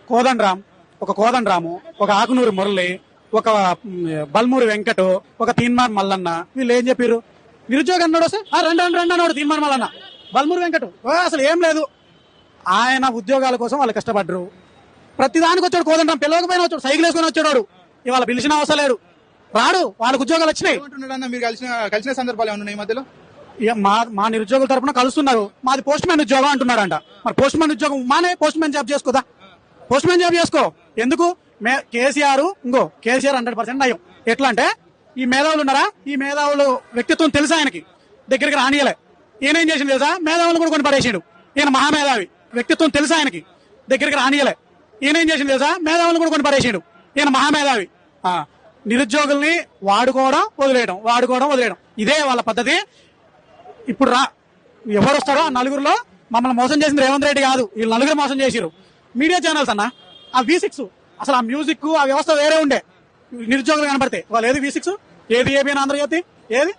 కోదండరాము, ఒక ఆకునూరు మురళి, ఒక బల్మూరి వెంకటు, ఒక తీన్మార్ మల్లన్న, వీళ్ళు ఏం చెప్పారు? నిరుద్యోగం అన్నాడు వస్తే రెండు అన్నాడు తీన్మార్ మల్లన్న, బల్మూరి వెంకటు అసలు ఏం లేదు. ఆయన ఉద్యోగాల కోసం వాళ్ళు కష్టపడ్డరు. ప్రతిదానికి వచ్చాడు కోదండరాం, పిల్లకపోయినా వచ్చాడు, సైకిల్ వేసుకొని వచ్చాడు. ఇవాళ పిలిచిన అవసరం లేడు, రాడు, వాళ్ళకు ఉద్యోగాలు వచ్చినాయి. మీరు కలిసిన సందర్భాలు ఏమన్నా ఈ మధ్యలో? మా నిరుద్యోగుల తరపున కలుస్తున్నారు. మాది పోస్ట్ మ్యాన్ ఉద్యోగం అంటున్నాడంట. మరి పోస్ట్ మ్యాన్ ఉద్యోగం మానే, పోస్ట్ మ్యాన్ జాబ్ చేసుకోదా? పోస్ట్ మ్యాన్ జాబ్ చేసుకో. ఎందుకు? కేసీఆర్ 100% నయం. ఎట్లా అంటే, ఈ మేధావులు ఉన్నారా, ఈ మేధావులు వ్యక్తిత్వం తెలుసా ఆయనకి, దగ్గరికి రానియలే. ఈయన ఏం చేసింది తెలుసా? మేధావులు కూడా కొని పడేసాడు. ఈయన మహామేధావి, వ్యక్తిత్వం తెలుసా ఆయనకి, దగ్గరికి రానియలే. ఈయన ఏం చేసింది తెలుసా? మేధావులు కూడా కొని పడేసాడు. ఈయన మహామేధావి. నిరుద్యోగుల్ని వాడుకోవడం వదిలేయడం ఇదే వాళ్ళ పద్ధతి. ఇప్పుడు ఎవరు వస్తారో ఆ నలుగురులో మమ్మల్ని మోసం చేసింది రేవంత్ రెడ్డి కాదు, వీళ్ళు నలుగురు మోసం చేసిరు. మీడియా ఛానల్స్ అన్న, ఆ V6 అసలు ఆ మ్యూజిక్, ఆ వ్యవస్థ వేరే ఉండే. నిరుద్యోగులు కనబడితే వాళ్ళు ఏది V6, ఏది ఏబిఎన్ ఆంధ్రజ్యోతి, ఏది